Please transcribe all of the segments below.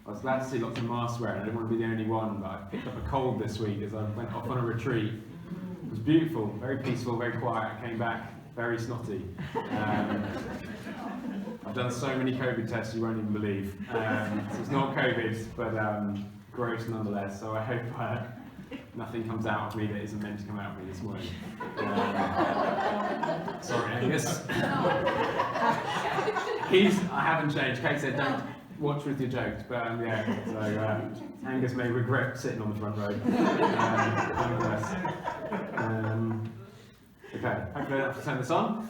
I was glad to see lots of masks wearing. I didn't want to be the only one, but I picked up a cold this week as I went off on a retreat. It was beautiful, very peaceful, very quiet. I came back very snotty. I've done so many COVID tests you won't even believe. So it's not COVID, but gross nonetheless. So I hope nothing comes out of me that isn't meant to come out of me this morning. Sorry, Angus. I haven't changed. Kate said don't watch with your jokes, but yeah. So Angus may regret sitting on the front row. Nonetheless. Okay, hopefully I don't have to turn this on.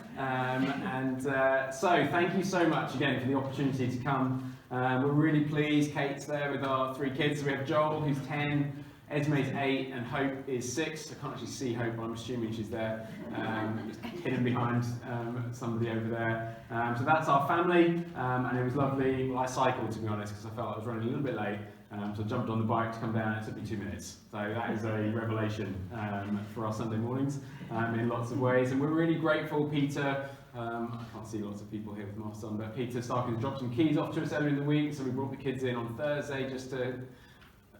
So thank you so much again for the opportunity to come. We're really pleased. Kate's there with our 3 kids. We have Joel, who's 10, Esme's 8, and Hope is 6. I can't actually see Hope, but I'm assuming she's there, hidden behind somebody over there. So that's our family, and it was lovely. Well, I cycled, to be honest, because I felt I was running a little bit late. So I jumped on the bike to come down. It took me 2 minutes. So that is a revelation for our Sunday mornings in lots of ways. And we're really grateful, Peter. I can't see lots of people here with masks on, but Peter started to drop some keys off to us earlier in the week. So we brought the kids in on Thursday just to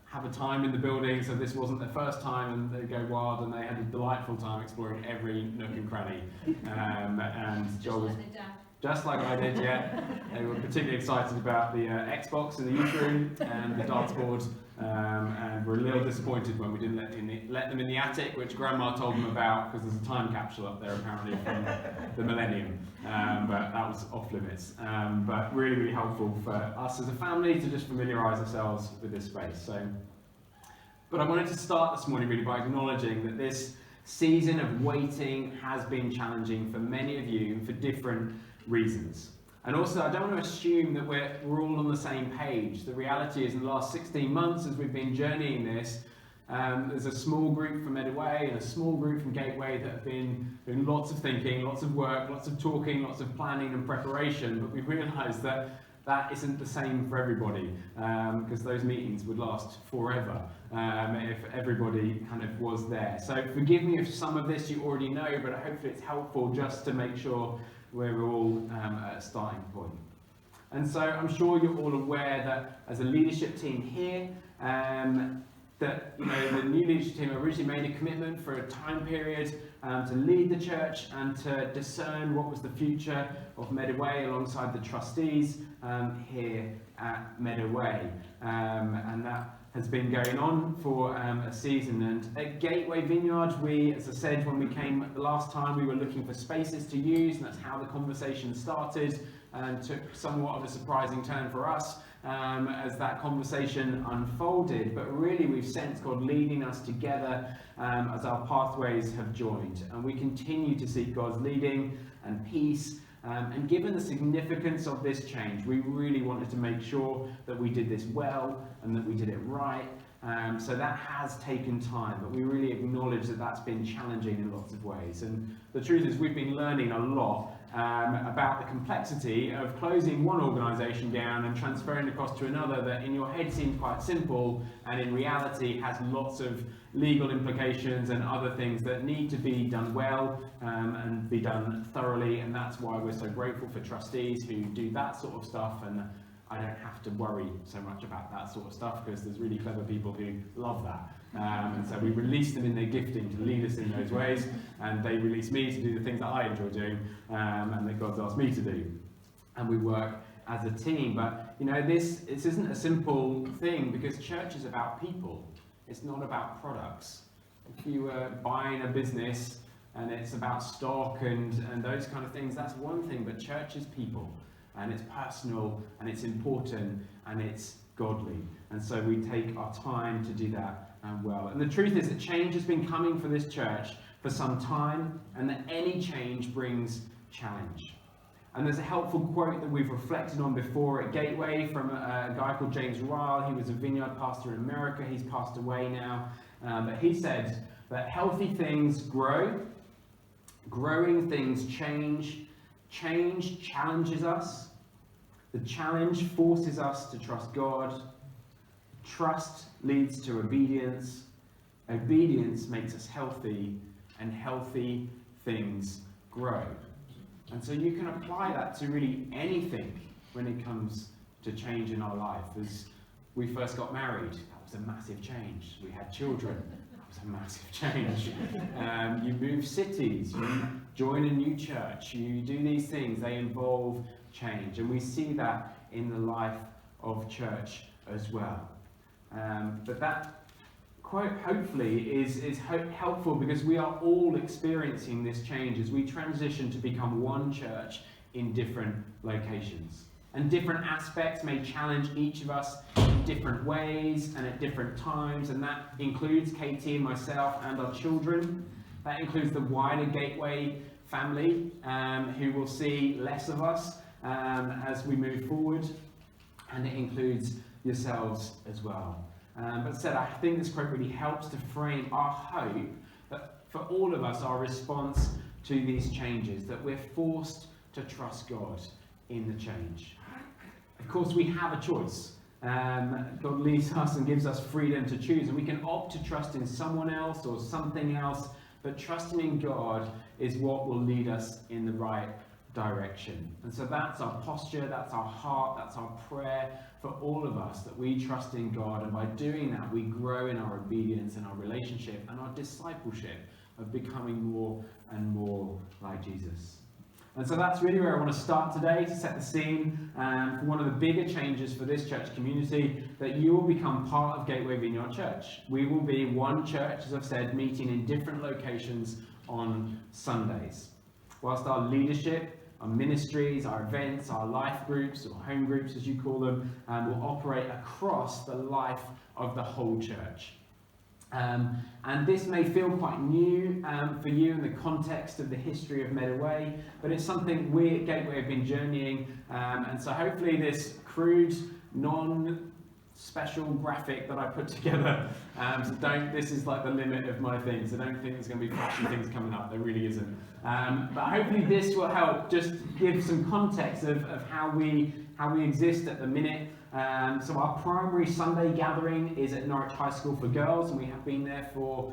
have a time in the building. So this wasn't their first time, and they go wild, and they had a delightful time exploring every nook and cranny. And Joel was just like I did, yeah. They were particularly excited about the Xbox in the youth room and the darts board, and were a little disappointed when we didn't let them in the attic, which Grandma told them about, because there's a time capsule up there apparently from the millennium, but that was off limits. But really, really helpful for us as a family to just familiarise ourselves with this space. But I wanted to start this morning really by acknowledging that this season of waiting has been challenging for many of you for different reasons. And also, I don't want to assume that we're all on the same page. The reality is, in the last 16 months, as we've been journeying this, there's a small group from Medway and a small group from Gateway that have been doing lots of thinking, lots of work, lots of talking, lots of planning and preparation, but we've realised that that isn't the same for everybody, because those meetings would last forever if everybody kind of was there. So forgive me if some of this you already know, but hopefully it's helpful just to make sure we're all at a starting point. And so I'm sure you're all aware that as a leadership team here, that the new leadership team originally made a commitment for a time period to lead the church and to discern what was the future of Medway alongside the trustees here at Medway. And that has been going on for a season. And at Gateway Vineyard, we, as I said, when we came the last time, we were looking for spaces to use, and that's how the conversation started, and took somewhat of a surprising turn for us as that conversation unfolded. But really, we've sensed God leading us together as our pathways have joined, and we continue to seek God's leading and peace. And given the significance of this change, we really wanted to make sure that we did this well and that we did it right. So that has taken time, but we really acknowledge that that's been challenging in lots of ways. And the truth is, we've been learning a lot about the complexity of closing one organisation down and transferring across to another that in your head seems quite simple, and in reality has lots of legal implications and other things that need to be done well and be done thoroughly. And that's why we're so grateful for trustees who do that sort of stuff, and I don't have to worry so much about that sort of stuff because there's really clever people who love that. And so we release them in their gifting to lead us in those ways, and they release me to do the things that I enjoy doing and that God's asked me to do. And we work as a team. But this isn't a simple thing, because church is about people. It's not about products. If you were buying a business and it's about stock and those kind of things, that's one thing, but church is people. And it's personal, and it's important, and it's godly. And so we take our time to do that well. And the truth is that change has been coming for this church for some time, and that any change brings challenge. And there's a helpful quote that we've reflected on before at Gateway from a guy called James Ryle. He was a vineyard pastor in America. He's passed away now. But he said that healthy things grow, growing things change, change challenges us, the challenge forces us to trust God, trust leads to obedience, obedience makes us healthy, and healthy things grow. And so you can apply that to really anything when it comes to change in our life. There's we first got married. That was a massive change. We had children. That was a massive change. You move cities, you join a new church, you do these things, they involve change. And we see that in the life of church as well. But that quote, hopefully, is helpful because we are all experiencing this change as we transition to become one church in different locations. And different aspects may challenge each of us in different ways and at different times, and that includes Katie and myself and our children. That includes the wider Gateway family, who will see less of us as we move forward, and it includes yourselves as well. But said, I think this quote really helps to frame our hope that for all of us, our response to these changes, that we're forced to trust God in the change. Of course, we have a choice. God leads us and gives us freedom to choose, and we can opt to trust in someone else or something else, but trusting in God is what will lead us in the right direction. And so that's our posture, that's our heart, that's our prayer for all of us, that we trust in God, and by doing that we grow in our obedience and our relationship and our discipleship of becoming more and more like Jesus. And so that's really where I want to start today, to set the scene for one of the bigger changes for this church community, that you will become part of Gateway Vineyard Church. We will be one church, as I've said, meeting in different locations on Sundays. Whilst our leadership, our ministries, our events, our life groups, or home groups as you call them, will operate across the life of the whole church. And this may feel quite new for you in the context of the history of Medway, but it's something we at Gateway have been journeying, and so hopefully this crude, non-special graphic that I put together, this is like the limit of my things, so don't think there's going to be flashy things coming up, there really isn't. But hopefully this will help just give some context of how we exist at the minute. So our primary Sunday gathering is at Norwich High School for Girls, and we have been there for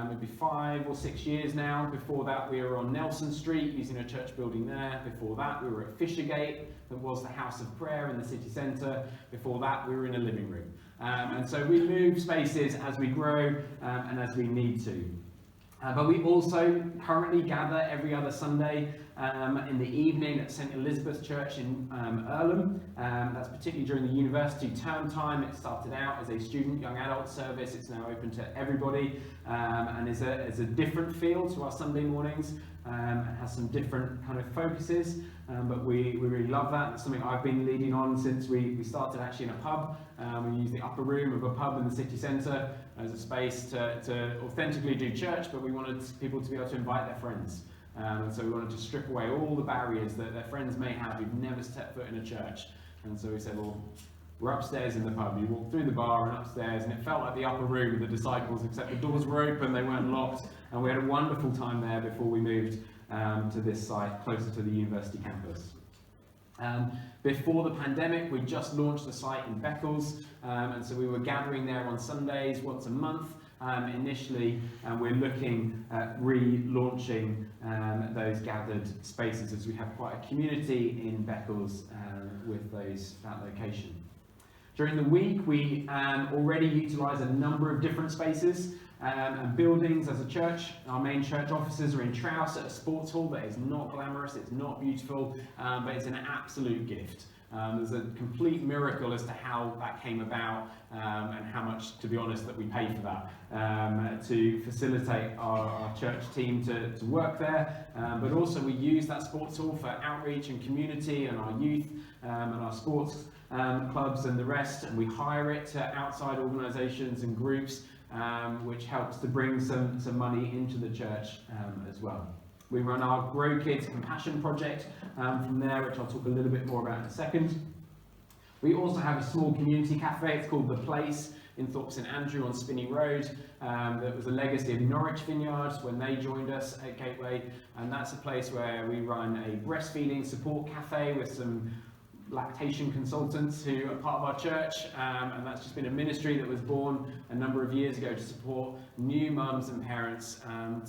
maybe 5 or 6 years now. Before that we were on Nelson Street using a church building there. Before that we were at Fishergate, that was the House of Prayer in the city centre. Before that we were in a living room. And so we move spaces as we grow and as we need to. But we also currently gather every other Sunday in the evening at St Elizabeth Church in Earlham. That's particularly during the university term time. It started out as a student young adult service. It's now open to everybody, and is a different feel to our Sunday mornings. It has some different kind of focuses, but we really love that. It's something I've been leading on since we started actually in a pub. We use the upper room of a pub in the city centre as a space to authentically do church, but we wanted people to be able to invite their friends. And so we wanted to strip away all the barriers that their friends may have who've never set foot in a church. And so we said, well, we're upstairs in the pub. You walk through the bar and upstairs, and it felt like the upper room of the disciples, except the doors were open, they weren't locked, and we had a wonderful time there before we moved to this site closer to the university campus. Before the pandemic, we just launched the site in Beccles, and so we were gathering there on Sundays once a month initially, and we're looking at relaunching those gathered spaces, as we have quite a community in Beccles with that location. During the week, we already utilise a number of different spaces and buildings as a church. Our main church offices are in Trouse at a sports hall that is not glamorous, it's not beautiful, but it's an absolute gift. There's a complete miracle as to how that came about and how much, to be honest, that we pay for that to facilitate our church team to work there. But also we use that sports hall for outreach and community and our youth and our sports clubs and the rest, and we hire it to outside organisations and groups, which helps to bring some money into the church as well. We run our Grow Kids Compassion project from there, which I'll talk a little bit more about in a second. We also have a small community cafe. It's called The Place in Thorpe St Andrew on Spinney Road. That was a legacy of Norwich Vineyards when they joined us at Gateway, and that's a place where we run a breastfeeding support cafe with some lactation consultants who are part of our church, and that's just been a ministry that was born a number of years ago to support new mums and parents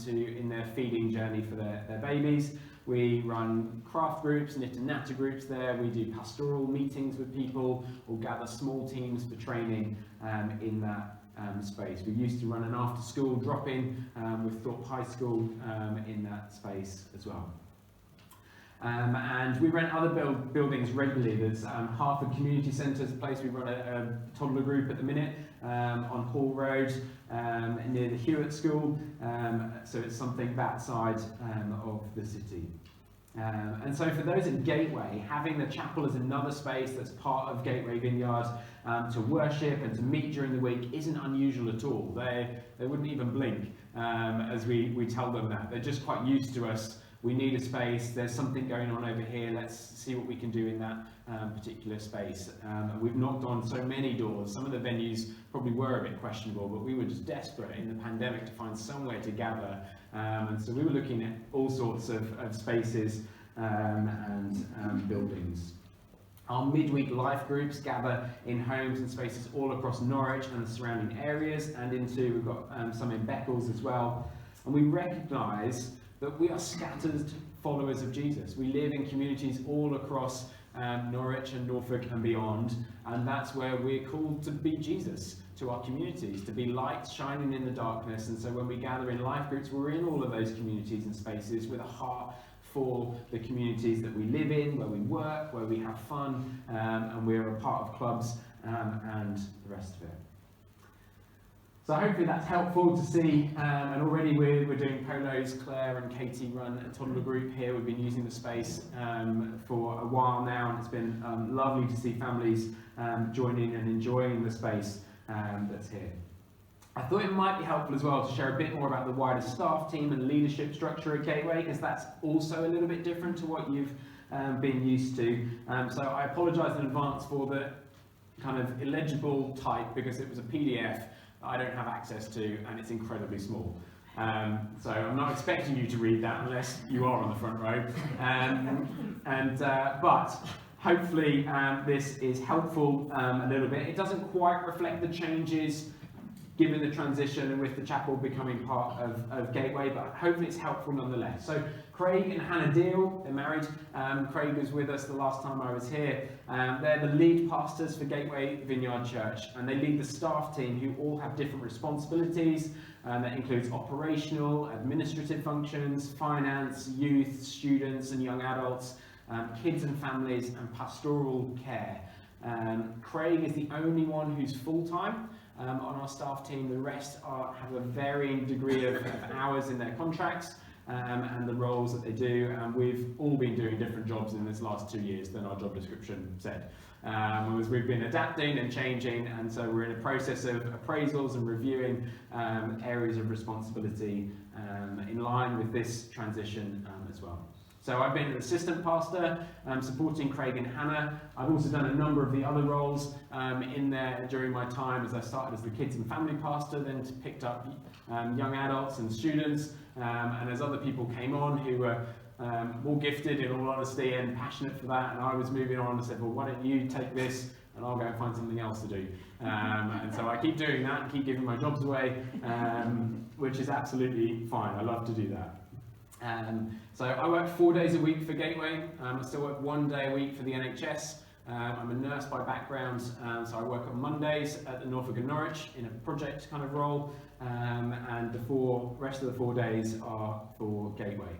in their feeding journey for their babies. We run craft groups, knit and natter groups there. We do pastoral meetings with people or gather small teams for training in that space. We used to run an after-school drop-in with Thorpe High School in that space as well. And we rent other buildings regularly. There's Hartford Community Centre's place. We run a toddler group at the minute on Hall Road near the Hewitt School. So it's something that side of the city. And so for those at Gateway, having the chapel as another space that's part of Gateway Vineyard to worship and to meet during the week isn't unusual at all. They wouldn't even blink as we tell them that. They're just quite used to us. We need a space, there's something going on over here, let's see what we can do in that particular space. We've knocked on so many doors. Some of the venues probably were a bit questionable, but we were just desperate in the pandemic to find somewhere to gather. And so we were looking at all sorts of spaces and buildings. Our midweek life groups gather in homes and spaces all across Norwich and the surrounding areas, and we've got some in Beccles as well. And we recognise that we are scattered followers of Jesus. We live in communities all across Norwich and Norfolk and beyond, and that's where we're called to be Jesus to our communities, to be lights shining in the darkness. And so when we gather in life groups, we're in all of those communities and spaces with a heart for the communities that we live in, where we work, where we have fun, and we're a part of clubs and the rest of it. So hopefully that's helpful to see, and already we're doing polos. Claire and Katie run a toddler group here. We've been using the space for a while now, and it's been lovely to see families joining and enjoying the space that's here. I thought it might be helpful as well to share a bit more about the wider staff team and leadership structure at Gateway, because that's also a little bit different to what you've been used to. So I apologise in advance for the kind of illegible type, because it was a PDF I don't have access to, and it's incredibly small. So I'm not expecting you to read that unless you are on the front row. But hopefully this is helpful a little bit. It doesn't quite reflect the changes given the transition and with the chapel becoming part of Gateway, but hopefully it's helpful nonetheless. So Craig and Hannah Deal, they're married. Craig was with us the last time I was here. They're the lead pastors for Gateway Vineyard Church, and they lead the staff team who all have different responsibilities. That includes operational, administrative functions, finance, youth, students and young adults, kids and families, and pastoral care. Craig is the only one who's full-time on our staff team. The rest have a varying degree of hours in their contracts and the roles that they do, and we've all been doing different jobs in this last 2 years than our job description said. We've been adapting and changing, and so we're in a process of appraisals and reviewing areas of responsibility in line with this transition as well. So I've been an assistant pastor, supporting Craig and Hannah. I've also done a number of the other roles in there during my time, as I started as the kids and family pastor, then picked up young adults and students, and as other people came on who were more gifted, in all honesty, and passionate for that, and I was moving on and said, well, why don't you take this and I'll go and find something else to do. And so I keep doing that and keep giving my jobs away, which is absolutely fine. I love to do that. So I work 4 days a week for Gateway. I still work 1 day a week for the NHS. I'm a nurse by background, so I work on Mondays at the Norfolk and Norwich in a project kind of role, and the rest of the 4 days are for Gateway.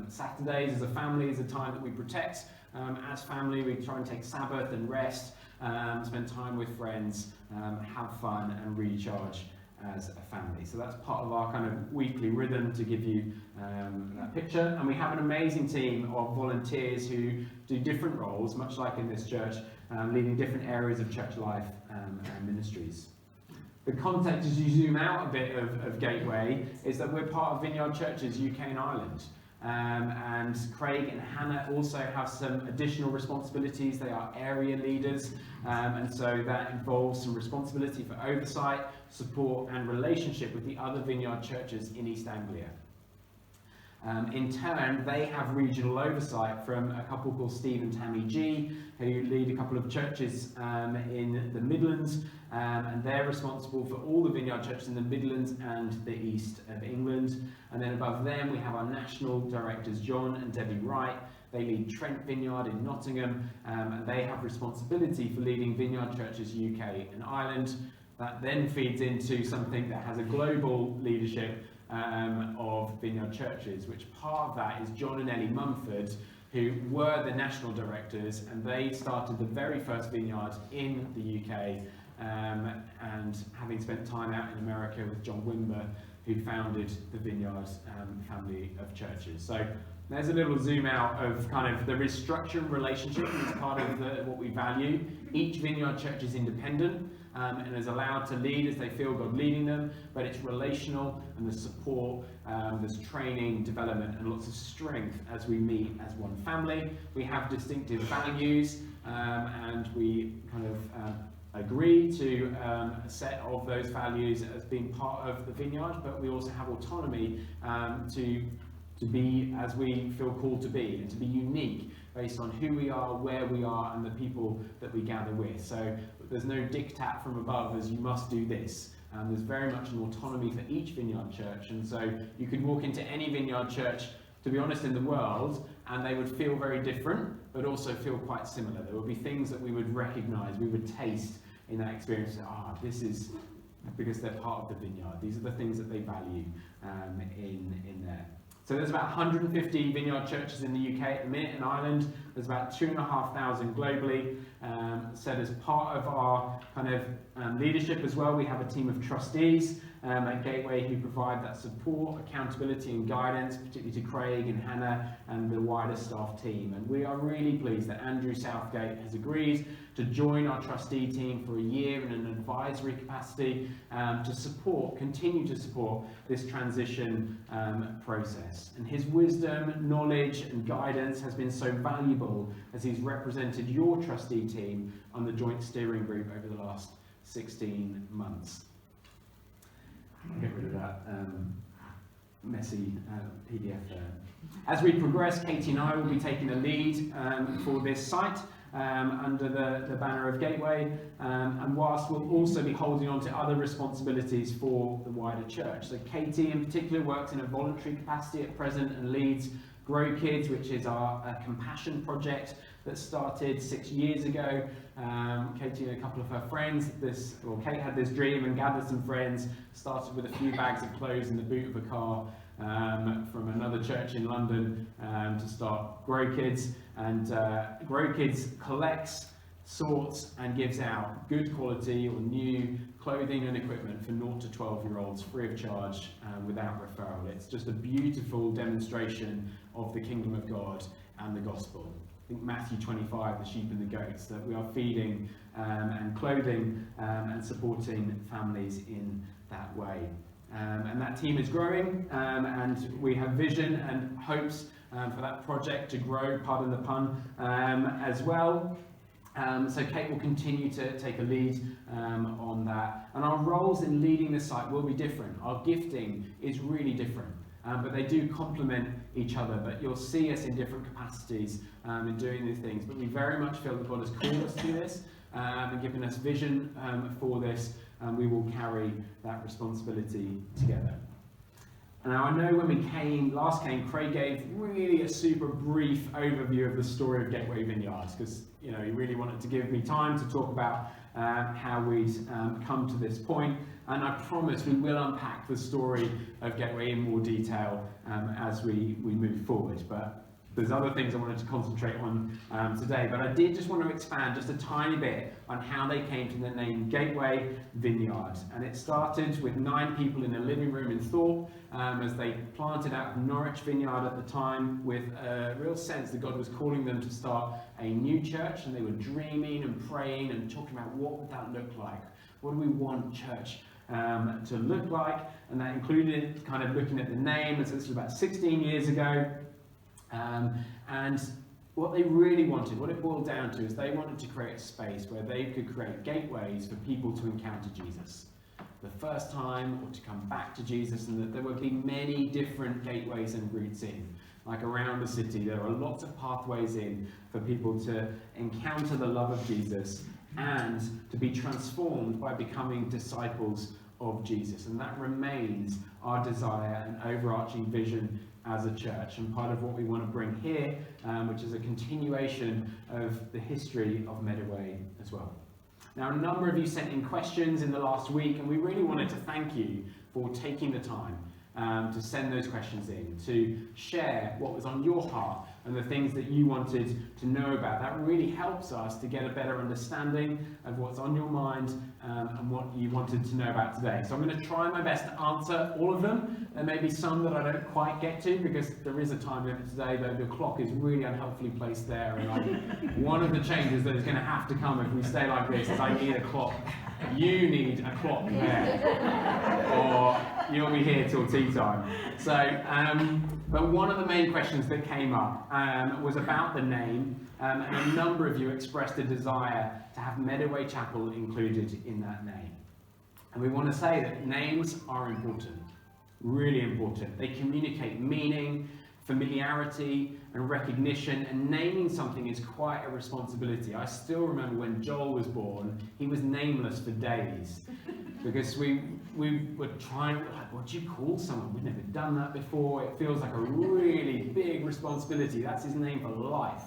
Saturdays as a family is a time that we protect. As family, we try and take Sabbath and rest, spend time with friends, have fun and recharge as a family. So that's part of our kind of weekly rhythm to give you that picture. And we have an amazing team of volunteers who do different roles, much like in this church, leading different areas of church life and ministries. The context, as you zoom out a bit of Gateway, is that we're part of Vineyard Churches UK and Ireland. And Craig and Hannah also have some additional responsibilities. They are area leaders, and so that involves some responsibility for oversight, support and relationship with the other Vineyard churches in East Anglia. In turn, they have regional oversight from a couple called Steve and Tammy G, who lead a couple of churches in the Midlands, and they're responsible for all the Vineyard churches in the Midlands and the east of England. And then above them, we have our national directors, John and Debbie Wright. They lead Trent Vineyard in Nottingham, and they have responsibility for leading Vineyard churches UK and Ireland. That then feeds into something that has a global leadership of Vineyard churches, which part of that is John and Ellie Mumford, who were the national directors, and they started the very first Vineyard in the UK, and having spent time out in America with John Wimber, who founded the Vineyard family of churches. So there's a little zoom out of kind of, there is structure and relationship, and it's part of what we value. Each Vineyard church is independent and is allowed to lead as they feel God leading them, but it's relational, and there's support, there's training, development, and lots of strength as we meet as one family. We have distinctive values, and we kind of agree to a set of those values as being part of the Vineyard, but we also have autonomy to be as we feel called to be, and to be unique based on who we are, where we are, and the people that we gather with. So there's no diktat from above as you must do this. There's very much an autonomy for each Vineyard church, and so you could walk into any Vineyard church, to be honest, in the world, and they would feel very different, but also feel quite similar. There would be things that we would recognise, we would taste in that experience. This is because they're part of the Vineyard. These are the things that they value in there. So there's about 150 Vineyard churches in the UK at the minute in Ireland. There's about 2,500 globally. So as part of our kind of leadership as well, we have a team of trustees at Gateway who provide that support, accountability and guidance, particularly to Craig and Hannah and the wider staff team. And we are really pleased that Andrew Southgate has agreed to join our trustee team for a year in an advisory capacity to continue to support this transition process. And his wisdom, knowledge and guidance has been so valuable as he's represented your trustee team on the joint steering group over the last 16 months. I'll get rid of that messy PDF there. As we progress, Katie and I will be taking the lead for this site under the banner of Gateway, and whilst we'll also be holding on to other responsibilities for the wider church. So Katie in particular works in a voluntary capacity at present and leads Grow Kids, which is our compassion project that started 6 years ago. Katie and a couple of her friends, Kate had this dream and gathered some friends, started with a few bags of clothes in the boot of a car from another church in London to start Grow Kids. And Grow Kids collects, sorts and gives out good quality or new clothing and equipment for 0 to 12-year-olds free of charge without referral. It's just a beautiful demonstration of the kingdom of God and the gospel. I think Matthew 25, the sheep and the goats, that we are feeding and clothing and supporting families in that way. And that team is growing, and we have vision and hopes for that project to grow, pardon the pun, as well. So Kate will continue to take a lead on that. And our roles in leading this site will be different. Our gifting is really different. But they do complement each other, but you'll see us in different capacities in doing these things. But we very much feel that God has called us to this and given us vision for this, and we will carry that responsibility together. Now, I know when we last came, Craig gave really a super brief overview of the story of Gateway Vineyards, because he really wanted to give me time to talk about how we'd come to this point. And I promise we will unpack the story of Gateway in more detail as we move forward. But there's other things I wanted to concentrate on today. But I did just want to expand just a tiny bit on how they came to the name Gateway Vineyard. And it started with 9 people in a living room in Thorpe as they planted out Norwich Vineyard at the time, with a real sense that God was calling them to start a new church. And they were dreaming and praying and talking about what would that look like? What do we want church to look like? And that included kind of looking at the name. And so this was about 16 years ago. And what they really wanted, what it boiled down to, is they wanted to create a space where they could create gateways for people to encounter Jesus. the first time or to come back to Jesus, and that there would be many different gateways and routes in. Like around the city, there are lots of pathways in for people to encounter the love of Jesus and to be transformed by becoming disciples of Jesus. And that remains our desire and overarching vision as a church, and part of what we want to bring here, which is a continuation of the history of Medway as well. Now, a number of you sent in questions in the last week, and we really wanted to thank you for taking the time to send those questions in, to share what was on your heart and the things that you wanted to know about. That really helps us to get a better understanding of what's on your mind and what you wanted to know about today. So I'm going to try my best to answer all of them. There may be some that I don't quite get to because there is a time limit today, though the clock is really unhelpfully placed there. And one of the changes that is going to have to come if we stay like this is I need a clock. You need a clock there, or you'll be here till tea time. So, but one of the main questions that came up was about the name, and a number of you expressed a desire to have Medway Chapel included in that name. And we want to say that names are important, really important. They communicate meaning, familiarity and recognition, and naming something is quite a responsibility. I still remember when Joel was born, he was nameless for days because we were trying, like, what do you call someone? We'd never done that before. It feels like a really big responsibility. That's his name for life.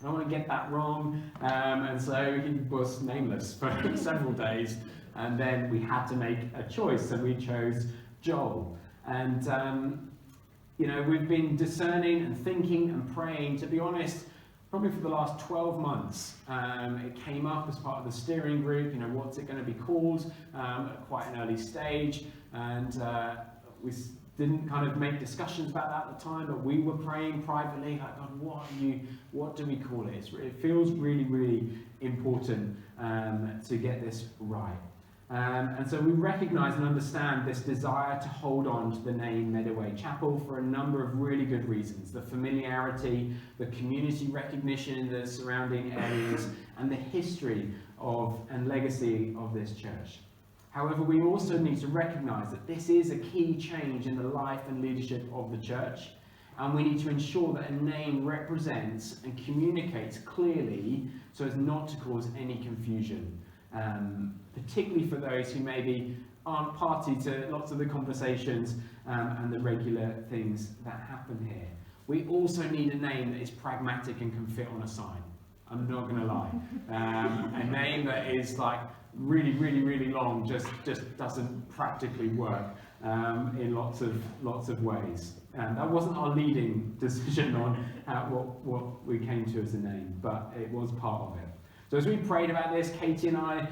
I don't want to get that wrong, and so he was nameless for several days, and then we had to make a choice, so we chose Joel. And you know, we've been discerning and thinking and praying, to be honest, probably for the last 12 months. It came up as part of the steering group, you know, what's it going to be called, at quite an early stage, and we didn't kind of make discussions about that at the time, but we were praying privately, like, God, what do we call it? It feels really, really important to get this right. And so we recognise and understand this desire to hold on to the name Medway Chapel for a number of really good reasons. The familiarity, the community recognition in the surrounding areas, and the history of and legacy of this church. However, we also need to recognise that this is a key change in the life and leadership of the church, and we need to ensure that a name represents and communicates clearly so as not to cause any confusion. Particularly for those who maybe aren't party to lots of the conversations and the regular things that happen here. We also need a name that is pragmatic and can fit on a sign. I'm not going to lie. A name that is like really, really, really long just doesn't practically work in lots of ways. That wasn't our leading decision on what we came to as a name, but it was part of it. So as we prayed about this, Katie and I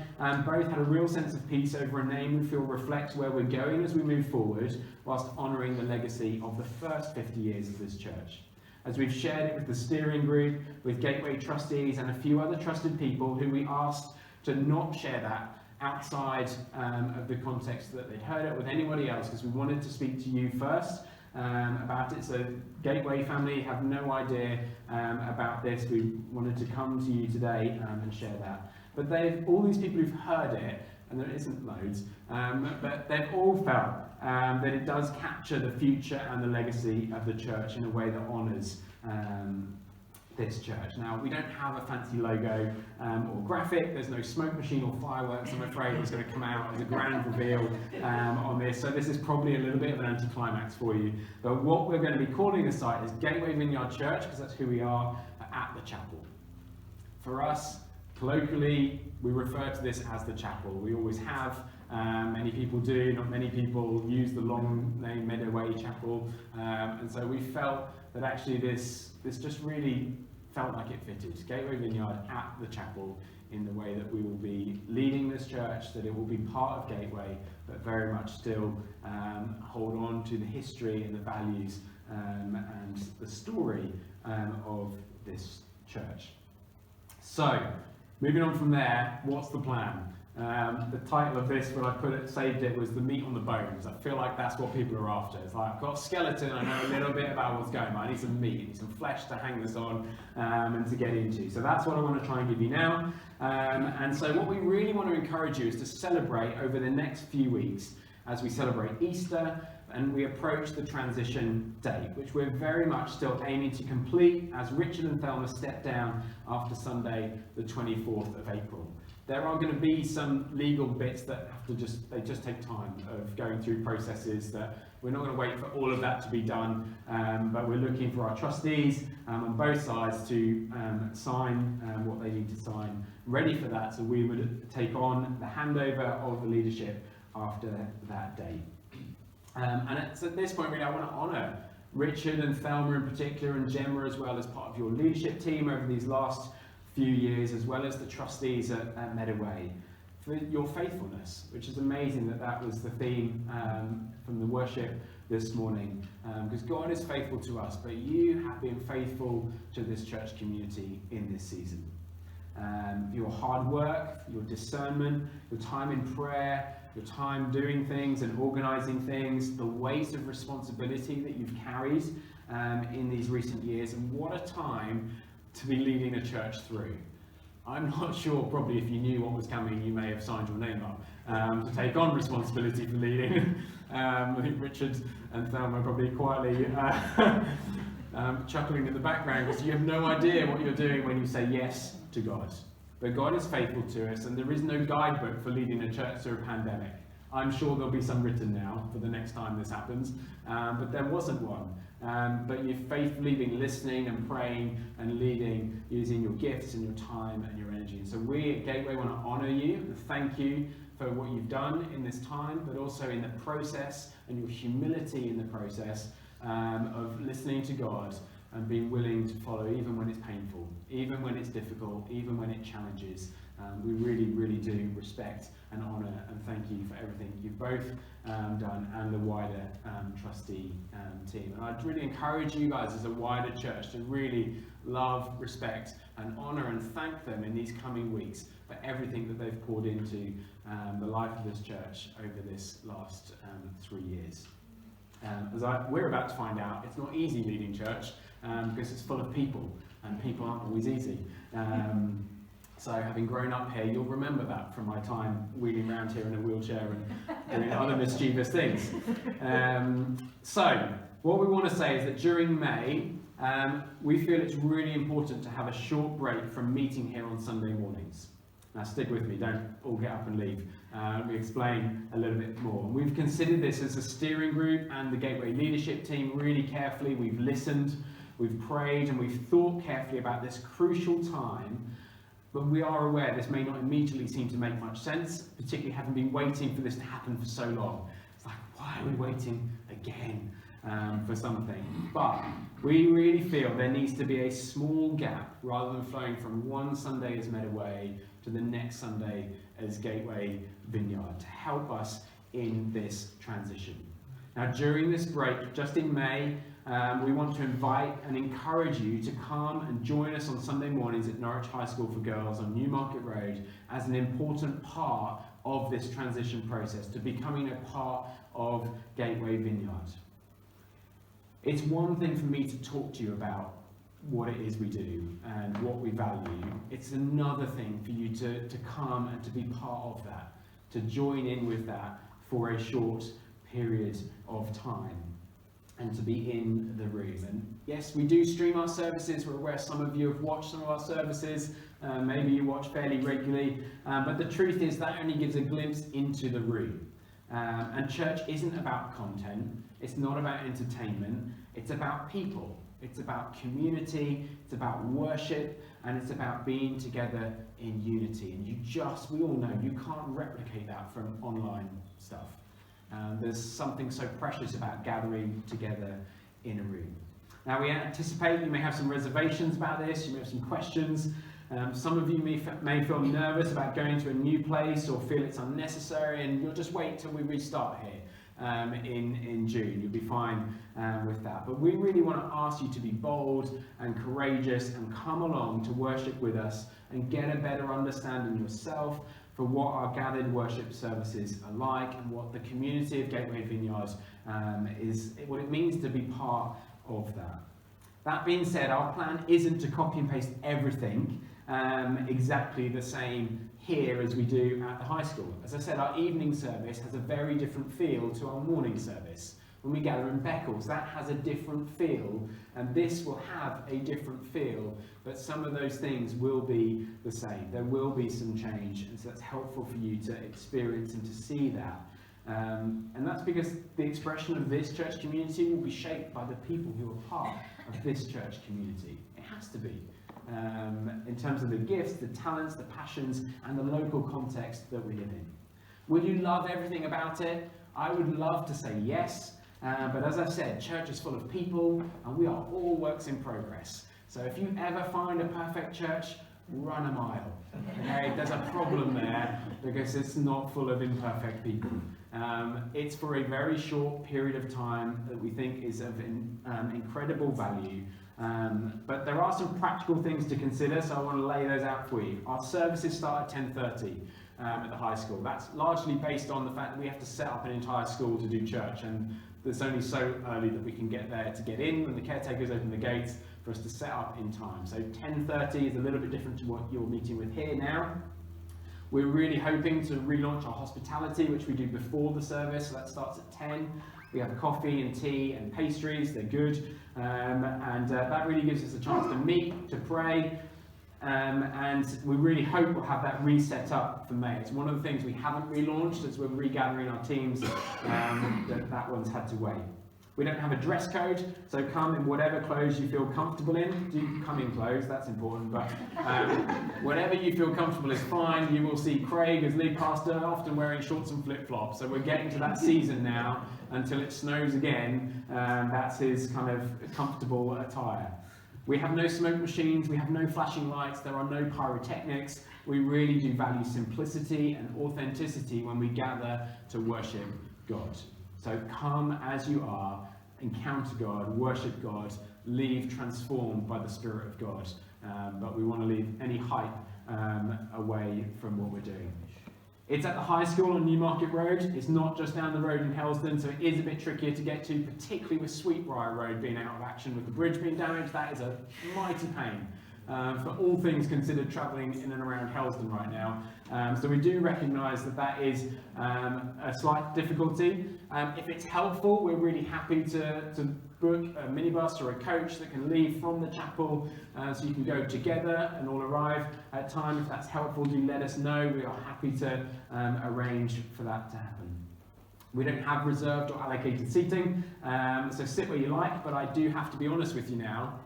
both had a real sense of peace over a name we feel reflects where we're going as we move forward, whilst honouring the legacy of the first 50 years of this church. As we've shared it with the steering group, with Gateway trustees and a few other trusted people who we asked to not share that outside of the context that they'd heard it with anybody else, because we wanted to speak to you first about it. So Gateway family have no idea about this. We wanted to come to you today and share that. But all these people who've heard it, and there isn't loads, but they've all felt that it does capture the future and the legacy of the church in a way that honours this church. Now, we don't have a fancy logo or graphic. There's no smoke machine or fireworks, I'm afraid, that's going to come out as a grand reveal on this. So this is probably a little bit of an anticlimax for you. But what we're going to be calling the site is Gateway Vineyard Church, because that's who we are, at the chapel. For us, colloquially, we refer to this as the chapel. We always have. Many people do. Not many people use the long name Medway Chapel. And so we felt that actually this just really felt like it fitted. Gateway Vineyard at the chapel in the way that we will be leading this church, that it will be part of Gateway, but very much still hold on to the history and the values and the story of this church. So, moving on from there, what's the plan? The title of this, when I saved it, was "The Meat on the Bones." I feel like that's what people are after. It's like, I've got a skeleton, I know a little bit about what's going on, I need some meat, I need some flesh to hang this on and to get into. So that's what I want to try and give you now. And so what we really want to encourage you is to celebrate over the next few weeks as we celebrate Easter and we approach the transition date, which we're very much still aiming to complete as Richard and Thelma step down after Sunday, the 24th of April. There are going to be some legal bits that they just take time of going through processes that we're not going to wait for all of that to be done, but we're looking for our trustees on both sides to sign what they need to sign, ready for that, so we would take on the handover of the leadership after that date. And it's at this point really I want to honour Richard and Thelma in particular, and Gemma as well, as part of your leadership team over these last few years, as well as the trustees at Medaway, for your faithfulness, which is amazing that was the theme from the worship this morning, because God is faithful to us, but you have been faithful to this church community in this season. Your hard work, your discernment, your time in prayer, your time doing things and organising things, the weight of responsibility that you've carried in these recent years, and what a time to be leading a church through. I'm not sure, probably if you knew what was coming, you may have signed your name up to take on responsibility for leading. I think Richard and Thelma are probably quietly chuckling in the background, because you have no idea what you're doing when you say yes to God. But God is faithful to us, and there is no guidebook for leading a church through a pandemic. I'm sure there'll be some written now for the next time this happens, but there wasn't one. But you've faithfully been listening and praying and leading, using your gifts and your time and your energy. And so we at Gateway want to honour you and thank you for what you've done in this time, but also in the process and your humility in the process of listening to God and being willing to follow even when it's painful, even when it's difficult, even when it challenges. We really, really do respect and honour and thank you for everything you've both done, and the wider trustee team. And I'd really encourage you guys as a wider church to really love, respect and honour and thank them in these coming weeks for everything that they've poured into the life of this church over this last 3 years. We're about to find out, it's not easy leading church because it's full of people, and people aren't always easy. So having grown up here, you'll remember that from my time wheeling around here in a wheelchair and doing other mischievous things. So what we want to say is that during May, we feel it's really important to have a short break from meeting here on Sunday mornings. Now stick with me, don't all get up and leave. Let me explain a little bit more. We've considered this as a steering group and the Gateway leadership team really carefully. We've listened, we've prayed, and we've thought carefully about this crucial time. But we are aware this may not immediately seem to make much sense, particularly having been waiting for this to happen for so long. It's like, why are we waiting again for something? But we really feel there needs to be a small gap rather than flowing from one Sunday as Medaway to the next Sunday as Gateway Vineyard to help us in this transition. Now, during this break, just in May, we want to invite and encourage you to come and join us on Sunday mornings at Norwich High School for Girls on Newmarket Road as an important part of this transition process, to becoming a part of Gateway Vineyard. It's one thing for me to talk to you about what it is we do and what we value. It's another thing for you to come and to be part of that, to join in with that for a short period of time, and to be in the room. And yes, we do stream our services. We're aware some of you have watched some of our services. Maybe you watch fairly regularly. But the truth is that only gives a glimpse into the room. And church isn't about content. It's not about entertainment. It's about people. It's about community. It's about worship. And it's about being together in unity. And we all know, you can't replicate that from online stuff. There's something so precious about gathering together in a room. Now, we anticipate you may have some reservations about this, you may have some questions. Some of you may feel nervous about going to a new place or feel it's unnecessary, and you'll just wait till we restart here in June. You'll be fine with that. But we really want to ask you to be bold and courageous and come along to worship with us and get a better understanding yourself, for what our gathered worship services are like and what the community of Gateway Vineyard is, what it means to be part of that. That being said, our plan isn't to copy and paste everything exactly the same here as we do at the high school. As I said, our evening service has a very different feel to our morning service. When we gather in Beccles, that has a different feel, and this will have a different feel, but some of those things will be the same. There will be some change, and so that's helpful for you to experience and to see that. And that's because the expression of this church community will be shaped by the people who are part of this church community. It has to be. In terms of the gifts, the talents, the passions, and the local context that we live in. Would you love everything about it? I would love to say yes. But as I've said, church is full of people, and we are all works in progress. So if you ever find a perfect church, run a mile. Okay? There's a problem there because it's not full of imperfect people. It's for a very short period of time that we think is of incredible value. But there are some practical things to consider, so I want to lay those out for you. Our services start at 10:30 at the high school. That's largely based on the fact that we have to set up an entire school to do church, and it's only so early that we can get there to get in when the caretakers open the gates for us to set up in time. So 10:30 is a little bit different to what you're meeting with here now. We're really hoping to relaunch our hospitality, which we do before the service, so that starts at 10. We have coffee and tea and pastries, they're good, and that really gives us a chance to meet, to pray, and we really hope we'll have that reset up for May. It's one of the things we haven't relaunched as we're regathering our teams, that one's had to wait. We don't have a dress code, so come in whatever clothes you feel comfortable in. Do come in clothes, that's important, but whatever you feel comfortable is fine. You will see Craig as lead pastor often wearing shorts and flip-flops, so we're getting to that season now until it snows again. That's his kind of comfortable attire. We have no smoke machines, we have no flashing lights, there are no pyrotechnics. We really do value simplicity and authenticity when we gather to worship God. So come as you are, encounter God, worship God, leave transformed by the Spirit of God. But we want to leave any hype away from what we're doing. It's at the high school on Newmarket Road. It's not just down the road in Helsdon, so it is a bit trickier to get to, particularly with Sweetbriar Road being out of action with the bridge being damaged. That is a mighty pain. For all things considered travelling in and around Helsdon right now. So we do recognise that that is a slight difficulty. If it's helpful, we're really happy to book a minibus or a coach that can leave from the chapel so you can go together and all arrive at time. If that's helpful, do let us know. We are happy to arrange for that to happen. We don't have reserved or allocated seating, so sit where you like, but I do have to be honest with you now.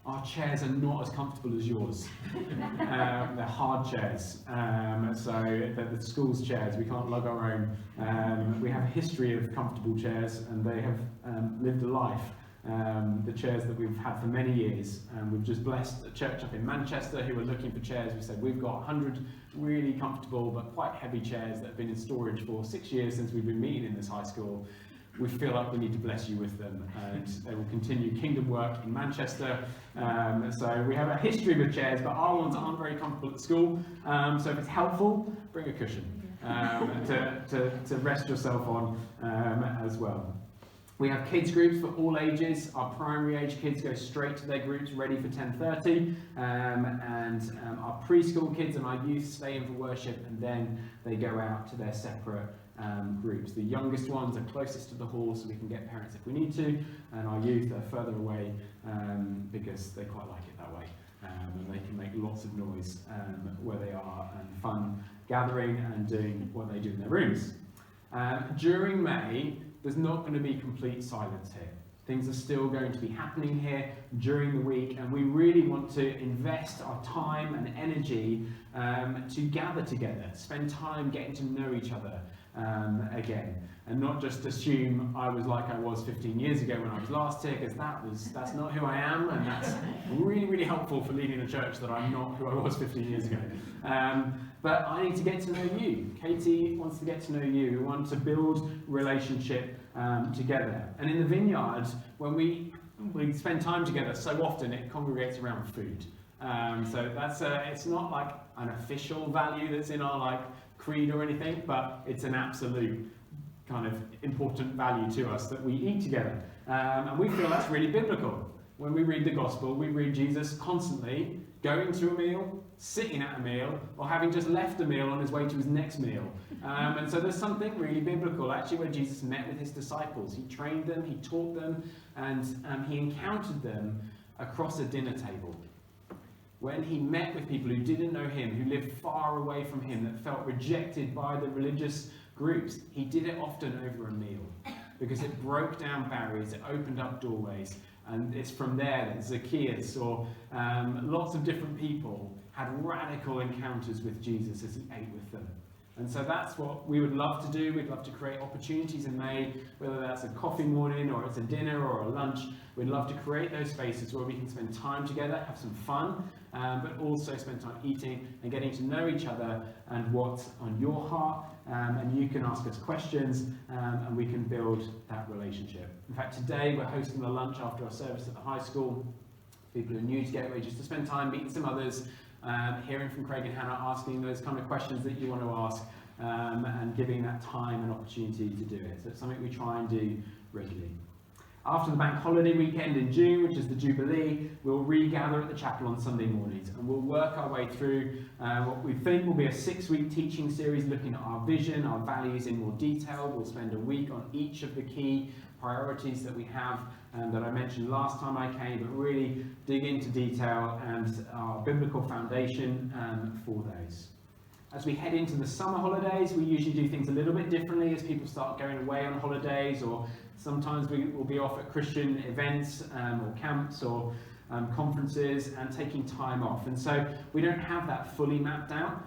Our chairs are not as comfortable as yours. They're hard chairs, so they're the school's chairs. We can't lug our own. We have a history of comfortable chairs, and they have lived a life. The chairs that we've had for many years. We've just blessed a church up in Manchester who are looking for chairs. We said we've got 100 really comfortable but quite heavy chairs that have been in storage for 6 years since we've been meeting in this high school. We feel like we need to bless you with them, and they will continue kingdom work in Manchester. So we have a history with chairs, but our ones aren't very comfortable at school. So if it's helpful, bring a cushion to rest yourself on as well. We have kids groups for all ages. Our primary age kids go straight to their groups ready for 10:30, and our preschool kids and our youth stay in for worship, and then they go out to their separate groups. The youngest ones are closest to the hall, so we can get parents if we need to, and our youth are further away because they quite like it that way, and they can make lots of noise where they are, and fun gathering and doing what they do in their rooms. During May, there's not going to be complete silence here. Things are still going to be happening here during the week, and we really want to invest our time and energy to gather together, spend time getting to know each other again, and not just assume I was like I was 15 years ago when I was last here, because that's not who I am, and that's really, really helpful for leading a church that I'm not who I was 15 years ago. But I need to get to know you. Katie wants to get to know you. We want to build relationship together. And in the vineyard, when we spend time together, so often it congregates around food. So that's it's not like an official value that's in our like creed or anything, but it's an absolute kind of important value to us that we eat together. And we feel that's really biblical. When we read the gospel, we read Jesus constantly going to a meal, sitting at a meal, or having just left a meal on his way to his next meal. And so there's something really biblical actually where Jesus met with his disciples. He trained them, he taught them, and he encountered them across a dinner table. When he met with people who didn't know him, who lived far away from him, that felt rejected by the religious groups, he did it often over a meal because it broke down barriers, it opened up doorways. And it's from there that Zacchaeus or lots of different people had radical encounters with Jesus as he ate with them. And so that's what we would love to do. We'd love to create opportunities in May, whether that's a coffee morning or it's a dinner or a lunch. We'd love to create those spaces where we can spend time together, have some fun, but also spend time eating and getting to know each other and what's on your heart. And you can ask us questions and we can build that relationship. In fact, today we're hosting a lunch after our service at the high school. People who are new to Gateway, just to spend time meeting some others, hearing from Craig and Hannah, asking those kind of questions that you want to ask, and giving that time and opportunity to do it. So it's something we try and do regularly. After the bank holiday weekend in June, which is the Jubilee, we'll regather at the chapel on Sunday mornings and we'll work our way through what we think will be a 6-week teaching series looking at our vision, our values in more detail. We'll spend a week on each of the key priorities that we have that I mentioned last time I came, but really dig into detail and our biblical foundation for those. As we head into the summer holidays, we usually do things a little bit differently as people start going away on holidays, or sometimes we will be off at Christian events or camps or conferences and taking time off. And so we don't have that fully mapped out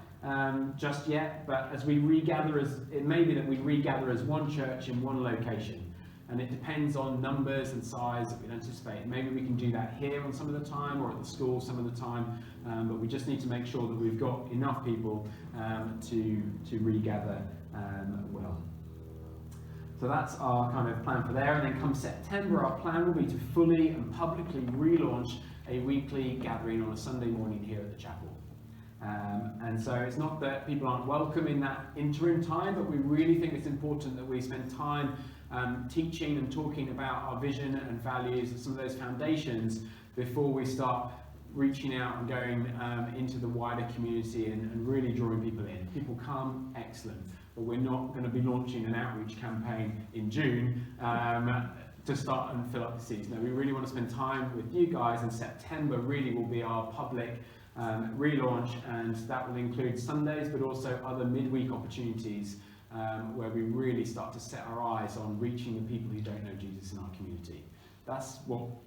just yet, but as we regather, it may be that we regather as one church in one location. And it depends on numbers and size that we'd anticipate. Maybe we can do that here on some of the time or at the school some of the time, but we just need to make sure that we've got enough people to regather well. So that's our kind of plan for there. And then come September, our plan will be to fully and publicly relaunch a weekly gathering on a Sunday morning here at the chapel. And so it's not that people aren't welcome in that interim time, but we really think it's important that we spend time teaching and talking about our vision and values and some of those foundations before we start reaching out and going into the wider community and really drawing people in. People come, excellent, but we're not going to be launching an outreach campaign in June to start and fill up the seats. No, we really want to spend time with you guys, and September really will be our public relaunch, and that will include Sundays but also other midweek opportunities where we really start to set our eyes on reaching the people who don't know Jesus in our community.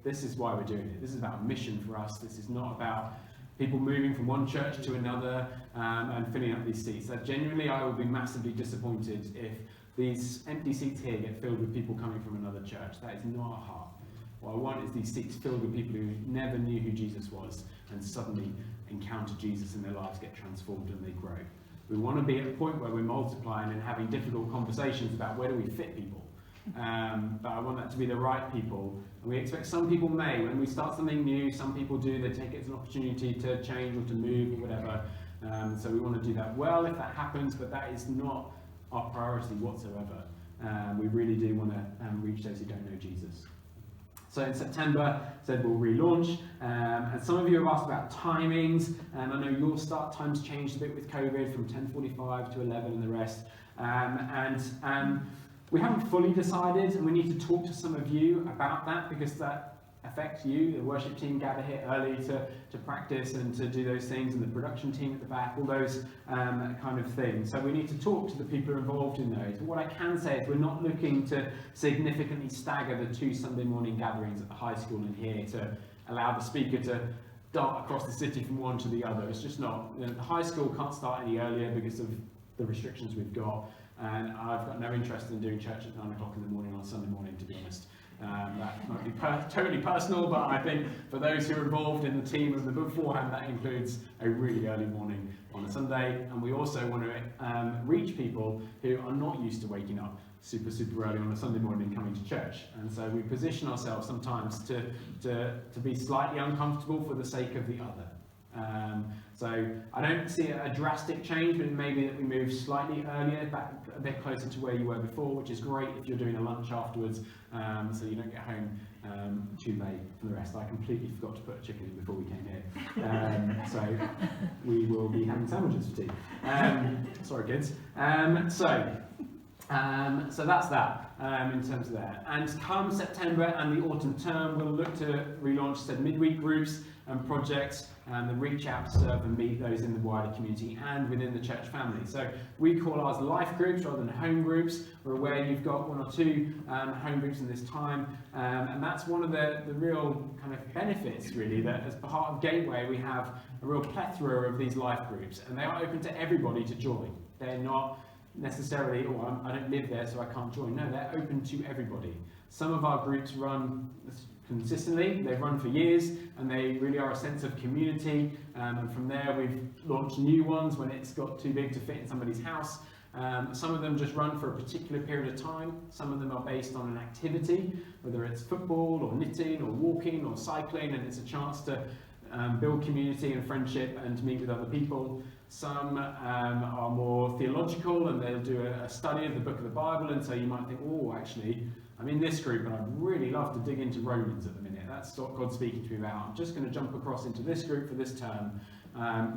This is why we're doing it. This is about mission for us. This is not about people moving from one church to another and filling up these seats. That genuinely, I will be massively disappointed if these empty seats here get filled with people coming from another church. That is not our heart. What I want is these seats filled with people who never knew who Jesus was and suddenly encounter Jesus and their lives get transformed and they grow. We want to be at a point where we're multiplying and having difficult conversations about where do we fit people. But I want that to be the right people. And we expect some people may. When we start something new, some people do. They take it as an opportunity to change or to move or whatever. So we want to do that well if that happens, but that is not our priority whatsoever. We really do want to reach those who don't know Jesus. So in September, said we'll relaunch, and some of you have asked about timings, and I know your start times changed a bit with COVID from 10:45 to 11 and the rest, and we haven't fully decided, and we need to talk to some of you about that because that affects you. The worship team gather here early to practice and to do those things, and the production team at the back, all those kind of things. So we need to talk to the people involved in those. But what I can say is we're not looking to significantly stagger the 2 Sunday morning gatherings at the high school and here to allow the speaker to dart across the city from one to the other. It's just not. The high school can't start any earlier because of the restrictions we've got, and I've got no interest in doing church at 9 o'clock in the morning on Sunday morning, to be honest. That might be totally personal, but I think for those who are involved in the team and the beforehand, that includes a really early morning on a Sunday. And we also want to reach people who are not used to waking up super early on a Sunday morning coming to church. And so we position ourselves sometimes to be slightly uncomfortable for the sake of the other. So I don't see a drastic change, but maybe that we move slightly earlier, back a bit closer to where you were before, which is great if you're doing a lunch afterwards, so you don't get home too late for the rest. I completely forgot to put a chicken in before we came here, so we will be having sandwiches for tea. Sorry kids. So that's that in terms of that. And come September and the autumn term, we'll look to relaunch said midweek groups and projects that reach out to serve and meet those in the wider community and within the church family. So we call ours life groups rather than home groups. We're aware you've got 1 or 2 home groups in this time, and that's one of the real kind of benefits, really, that as part of Gateway we have a real plethora of these life groups, and they are open to everybody to join. They're not necessarily, oh, I don't live there so I can't join. No, they're open to everybody. Some of our groups run consistently, they've run for years, and they really are a sense of community, and from there we've launched new ones when it's got too big to fit in somebody's house. Some of them just run for a particular period of time. Some of them are based on an activity, whether it's football or knitting or walking or cycling, and it's a chance to build community and friendship and meet with other people. Some are more theological, and they'll do a study of the book of the Bible, and so you might think, oh, actually, I'm in this group and I'd really love to dig into Romans at the minute. That's what God's speaking to me about. I'm just going to jump across into this group for this term,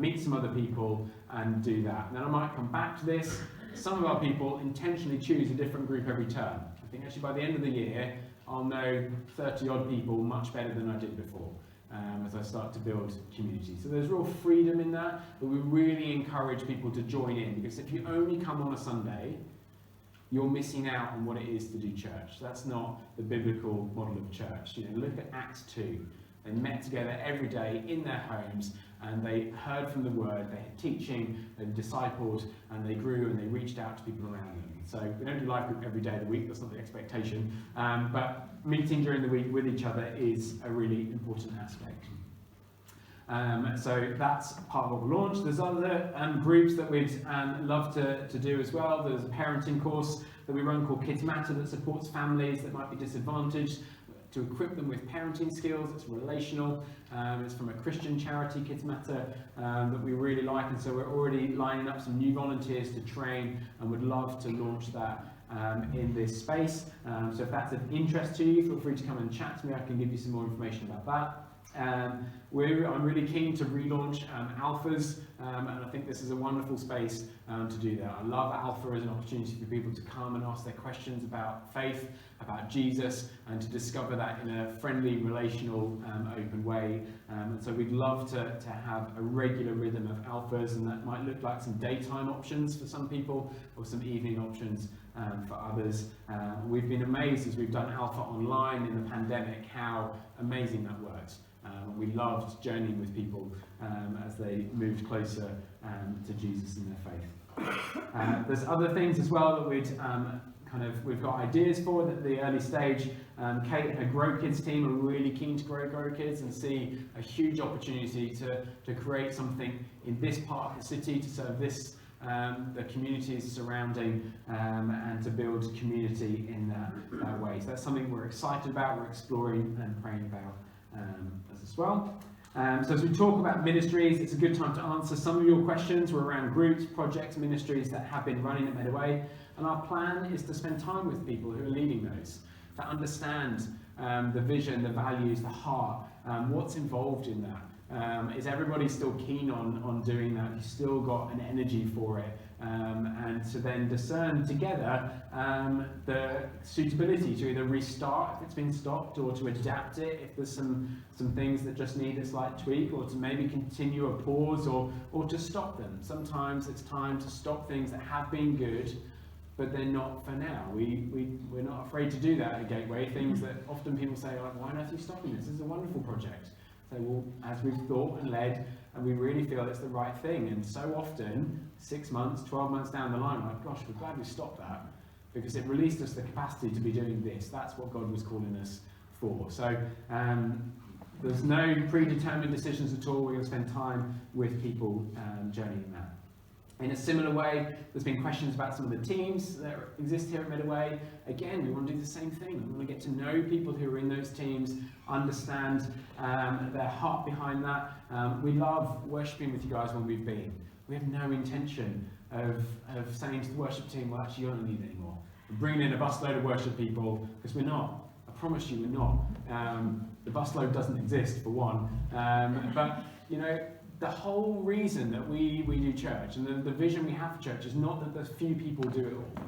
meet some other people and do that. And then I might come back to this. Some of our people intentionally choose a different group every term. I think actually by the end of the year, I'll know 30 odd people much better than I did before. As I start to build community. So there's real freedom in that, but we really encourage people to join in, because if you only come on a Sunday, you're missing out on what it is to do church. That's not the biblical model of church. You know, look at Acts 2. They met together every day in their homes, and they heard from the word, they had teaching, they discipled, and they grew, and they reached out to people around them. So we don't do life group every day of the week, that's not the expectation, but meeting during the week with each other is a really important aspect. So that's part of what we launched. There's other groups that we'd love to do as well. There's a parenting course that we run called Kids Matter that supports families that might be disadvantaged, to equip them with parenting skills. It's relational. It's from a Christian charity, Kids Matter, that we really like, and so we're already lining up some new volunteers to train, and would love to launch that in this space. So if that's of interest to you, feel free to come and chat to me. I can give you some more information about that. I'm really keen to relaunch Alphas, and I think this is a wonderful space to do that. I love Alpha as an opportunity for people to come and ask their questions about faith, about Jesus, and to discover that in a friendly, relational, open way. And so we'd love to have a regular rhythm of Alphas, and that might look like some daytime options for some people, or some evening options for others. We've been amazed as we've done Alpha online in the pandemic, how amazing that works. We loved journeying with people as they moved closer to Jesus in their faith. There's other things as well that we've got ideas for at the early stage. Kate and her Grow Kids team are really keen to grow Kids and see a huge opportunity to create something in this part of the city to serve the communities surrounding, and to build community in that way. So that's something we're excited about, we're exploring and praying about as well. So as we talk about ministries, it's a good time to answer some of your questions. We're around groups, projects, ministries that have been running at Medway, and our plan is to spend time with people who are leading those, to understand the vision, the values, the heart, what's involved in that. Is everybody still keen on doing that? Have you still got an energy for it? And to then discern together the suitability to either restart if it's been stopped, or to adapt it if there's some things that just need a slight tweak, or to maybe continue a pause, or to stop them. Sometimes it's time to stop things that have been good, but they're not for now. We're not afraid to do that at Gateway. Things that often people say, like, why on earth are you stopping this? This is a wonderful project. So, well, as we've thought and led, and we really feel it's the right thing. And so often, 6 months, 12 months down the line, we're like, gosh, we're glad we stopped that, because it released us the capacity to be doing this. That's what God was calling us for. So there's no predetermined decisions at all. We're going to spend time with people journeying that. In a similar way, there's been questions about some of the teams that exist here at Medway. Again, we want to do the same thing. We want to get to know people who are in those teams, understand their heart behind that. We love worshipping with you guys when we've been. We have no intention of saying to the worship team, well, actually, you don't need it anymore. We're bringing in a busload of worship people, because we're not. I promise you, we're not. The busload doesn't exist, for one. But, you know, the whole reason that we do church, and the vision we have for church, is not that the few people do it all.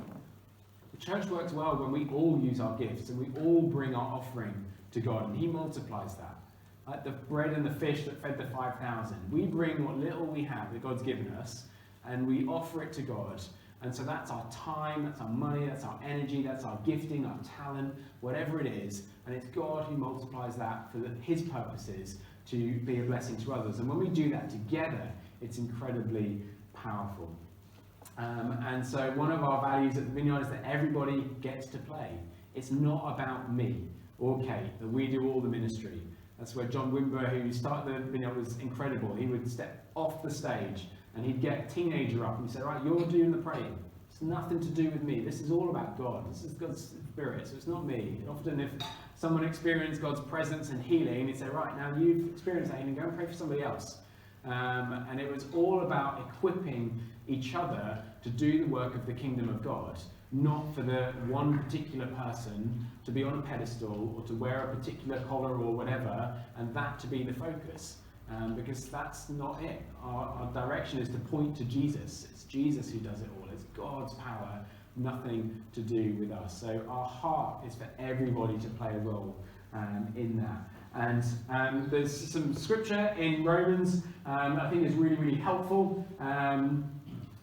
The church works well when we all use our gifts and we all bring our offering to God, and He multiplies that. Like the bread and the fish that fed the 5,000. We bring what little we have that God's given us, and we offer it to God. And so that's our time, that's our money, that's our energy, that's our gifting, our talent, whatever it is. And it's God who multiplies that for His purposes, to be a blessing to others. And when we do that together, it's incredibly powerful. And so one of our values at the Vineyard is that everybody gets to play. It's not about me or Kate, that we do all the ministry. That's where John Wimber, who started the Vineyard, was incredible. He would step off the stage and he'd get a teenager up and he'd say, right, you're doing the praying. It's nothing to do with me. This is all about God. This is God's Spirit, so it's not me. Often if someone experienced God's presence and healing, he'd say, right, now you've experienced that healing, go and pray for somebody else. And it was all about equipping each other to do the work of the kingdom of God, not for the one particular person to be on a pedestal or to wear a particular collar or whatever, and that to be the focus. Because that's not it. Our direction is to point to Jesus. It's Jesus who does it all. It's God's power, nothing to do with us. So our heart is for everybody to play a role in that. And there's some scripture in Romans I think is really, really helpful.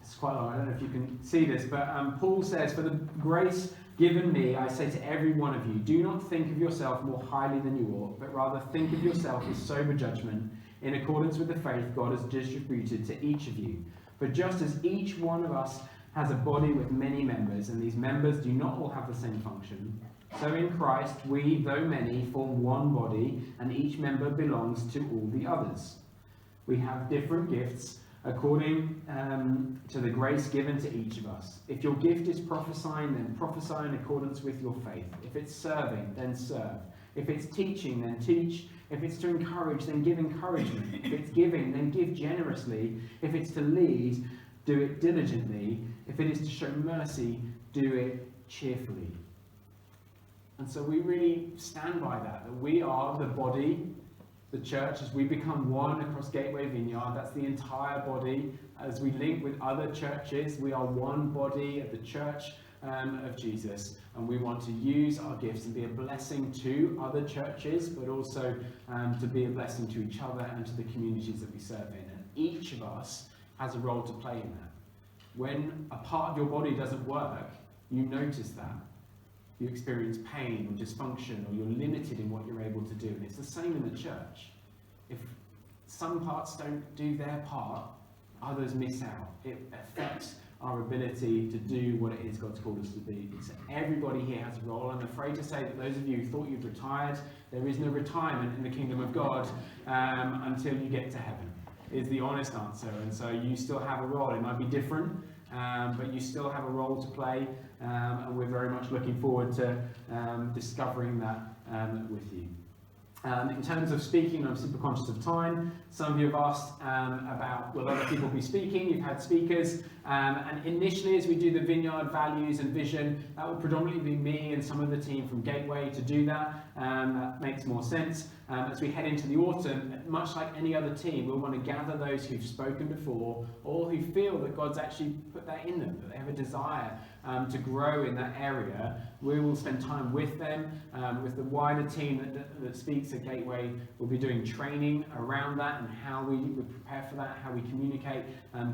It's quite long, I don't know if you can see this, but Paul says, for the grace given me, I say to every one of you, do not think of yourself more highly than you ought, but rather think of yourself with sober judgment, in accordance with the faith God has distributed to each of you. For just as each one of us has a body with many members, and these members do not all have the same function, so in Christ we, though many, form one body, and each member belongs to all the others. We have different gifts according to the grace given to each of us. If your gift is prophesying, then prophesy in accordance with your faith. If it's serving, then serve. If it's teaching, then teach. If it's to encourage, then give encouragement. If it's giving, then give generously. If it's to lead, do it diligently. If it is to show mercy, do it cheerfully. And so we really stand by that we are the body, the church, as we become one across Gateway Vineyard. That's the entire body. As we link with other churches, we are one body at the church of Jesus, and we want to use our gifts and be a blessing to other churches, but also to be a blessing to each other and to the communities that we serve in. And each of us has a role to play in that. When a part of your body doesn't work, you notice that. You experience pain or dysfunction, or you're limited in what you're able to do. And it's the same in the church. If some parts don't do their part, others miss out. It affects our ability to do what it is God's called us to be. So everybody here has a role. I'm afraid to say that those of you who thought you'd retired, there is no retirement in the kingdom of God until you get to heaven, is the honest answer. And so you still have a role. It might be different, but you still have a role to play, and we're very much looking forward to discovering that with you. In terms of speaking, I'm super conscious of time. Some of you have asked about, will other people be speaking? You've had speakers. And initially, as we do the Vineyard values and vision, that will predominantly be me and some of the team from Gateway to do that. That makes more sense. As we head into the autumn, much like any other team, we'll want to gather those who've spoken before, or who feel that God's actually put that in them, that they have a desire to grow in that area. We will spend time with them, with the wider team that speaks at Gateway. We'll be doing training around that and how we prepare for that, how we communicate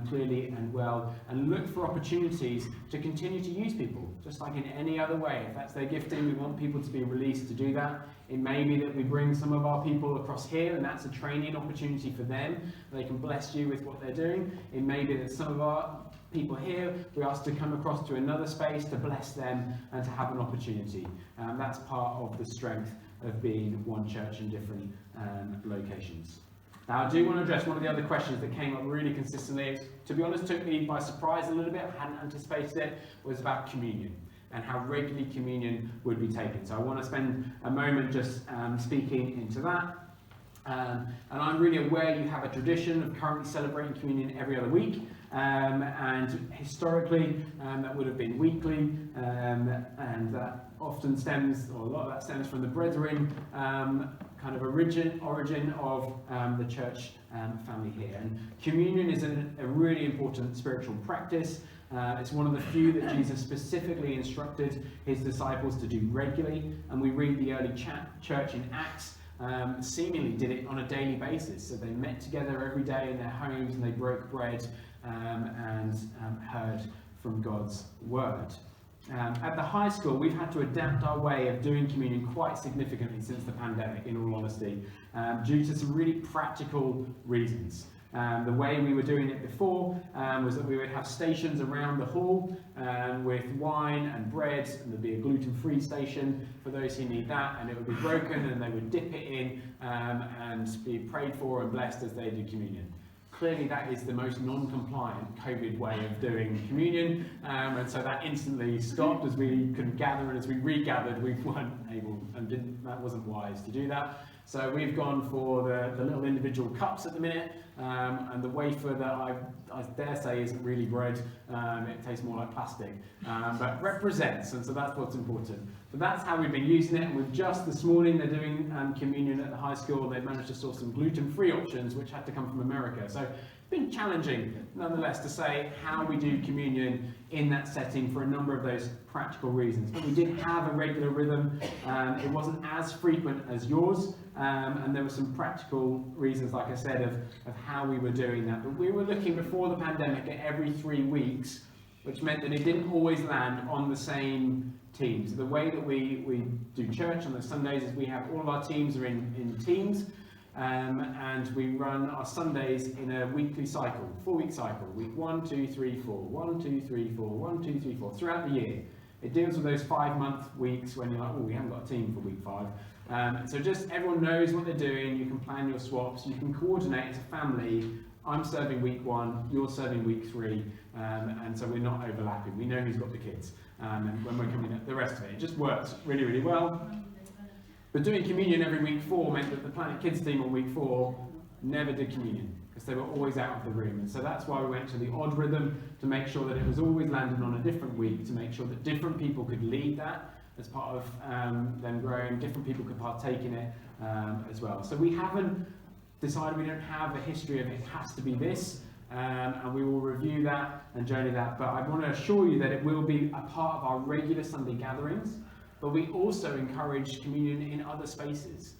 clearly and well, and look for opportunities to continue to use people, just like in any other way. If that's their gifting, we want people to be released to do that. It may be that we bring some of our people across here, and that's a training opportunity for them. They can bless you with what they're doing. It may be that some of our people here, we ask to come across to another space to bless them and to have an opportunity. That's part of the strength of being one church in different locations. Now, I do want to address one of the other questions that came up really consistently. It, to be honest, took me by surprise a little bit. I hadn't anticipated it. Was about communion and how regularly communion would be taken. So I want to spend a moment just speaking into that. And I'm really aware you have a tradition of currently celebrating communion every other week. And historically, that would have been weekly. And that often stems, or a lot of that stems from the Brethren kind of origin of the church family here. And communion is a really important spiritual practice. It's one of the few that Jesus specifically instructed his disciples to do regularly. And we read the early church in Acts seemingly did it on a daily basis. So they met together every day in their homes and they broke bread and heard from God's word. At the high school, we've had to adapt our way of doing communion quite significantly since the pandemic, in all honesty, due to some really practical reasons. The way we were doing it before was that we would have stations around the hall with wine and bread, and there'd be a gluten-free station for those who need that, and it would be broken and they would dip it in and be prayed for and blessed as they do communion. Clearly that is the most non-compliant COVID way of doing communion, and so that instantly stopped as we couldn't gather, and as we regathered we weren't able and that wasn't wise to do that. So we've gone for the little individual cups at the minute, and the wafer that I dare say isn't really bread, it tastes more like plastic, but represents, and so that's what's important. But that's how we've been using it, and we've just this morning, they're doing communion at the high school. They've managed to source some gluten-free options, which had to come from America. So it's been challenging, nonetheless, to say how we do communion in that setting for a number of those practical reasons. But we did have a regular rhythm. It wasn't as frequent as yours, and there were some practical reasons, like I said, of how we were doing that. But we were looking before the pandemic at every 3 weeks, which meant that it didn't always land on the same teams. So the way that we do church on the Sundays is we have all of our teams are in teams, and we run our Sundays in a weekly cycle, 4-week cycle. Week 1, 2, 3, 4, 1, 2, 3, 4, 1, 2, 3, 4, throughout the year. It deals with those 5-month weeks when you're like, oh, we haven't got a team for week 5. So just everyone knows what they're doing. You can plan your swaps. You can coordinate as a family. I'm serving week 1, you're serving week 3, and so we're not overlapping. We know who's got the kids, and when we're coming at the rest of it. It just works really, really well. But doing communion every week 4 meant that the Planet Kids team on week 4 never did communion, because they were always out of the room. And so that's why we went to the odd rhythm, to make sure that it was always landed on a different week, to make sure that different people could lead that as part of them growing, different people could partake in it as well. So we haven't decided, we don't have a history of it has to be this, and we will review that and journey that. But I want to assure you that it will be a part of our regular Sunday gatherings, but we also encourage communion in other spaces,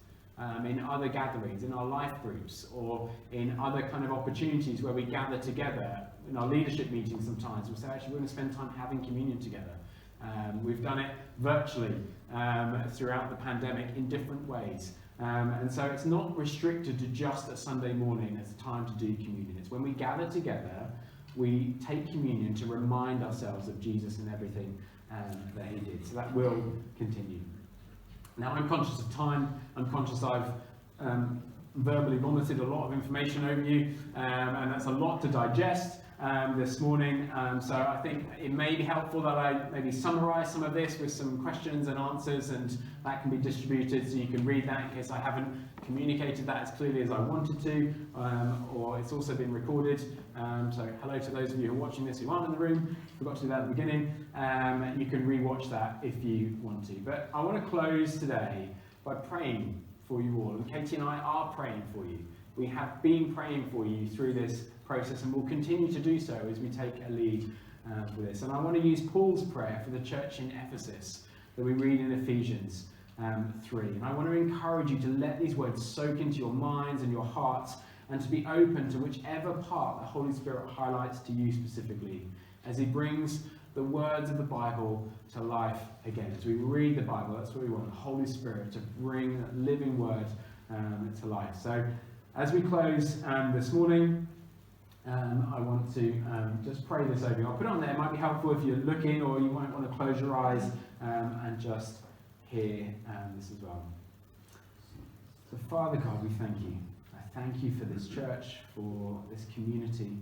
in other gatherings, in our life groups, or in other kind of opportunities where we gather together. In our leadership meetings sometimes we'll say, actually, we're going to spend time having communion together. We've done it virtually throughout the pandemic in different ways. And so it's not restricted to just a Sunday morning as a time to do communion. It's when we gather together, we take communion to remind ourselves of Jesus and everything that he did. So that will continue. Now, I'm conscious of time. I'm conscious I've verbally vomited a lot of information over you, and that's a lot to digest this morning. So I think it may be helpful that I maybe summarise some of this with some questions and answers, and that can be distributed so you can read that in case I haven't communicated that as clearly as I wanted to, or it's also been recorded. So hello to those of you who are watching this who aren't in the room. Forgot to do that at the beginning. You can re-watch that if you want to. But I want to close today by praying for you all. And Katie and I are praying for you. We have been praying for you through this process, and will continue to do so as we take a lead with this. And I want to use Paul's prayer for the church in Ephesus that we read in Ephesians 3. And I want to encourage you to let these words soak into your minds and your hearts, and to be open to whichever part the Holy Spirit highlights to you specifically, as he brings the words of the Bible to life again. As we read the Bible, that's what we want, the Holy Spirit to bring that living word to life. So as we close this morning, I want to just pray this over you. I'll put it on there. It might be helpful if you're looking, or you might want to close your eyes and just hear this as well. So Father God, we thank you. I thank you for this church, for this community.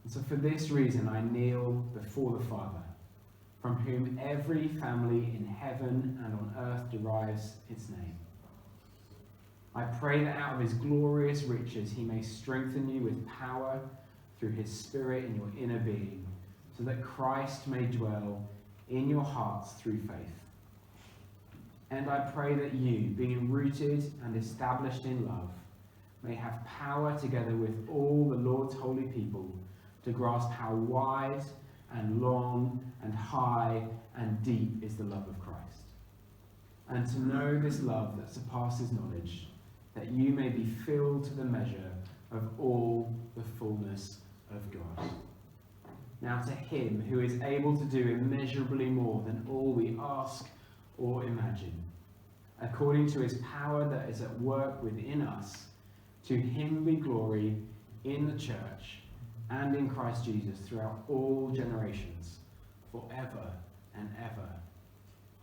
And so for this reason, I kneel before the Father, from whom every family in heaven and on earth derives its name. I pray that out of his glorious riches he may strengthen you with power through his Spirit in your inner being, so that Christ may dwell in your hearts through faith. And I pray that you, being rooted and established in love, may have power together with all the Lord's holy people to grasp how wide and long and high and deep is the love of Christ, and to know this love that surpasses knowledge, that you may be filled to the measure of all the fullness of God. Now to him who is able to do immeasurably more than all we ask or imagine, according to his power that is at work within us, to him be glory in the church and in Christ Jesus throughout all generations, forever and ever.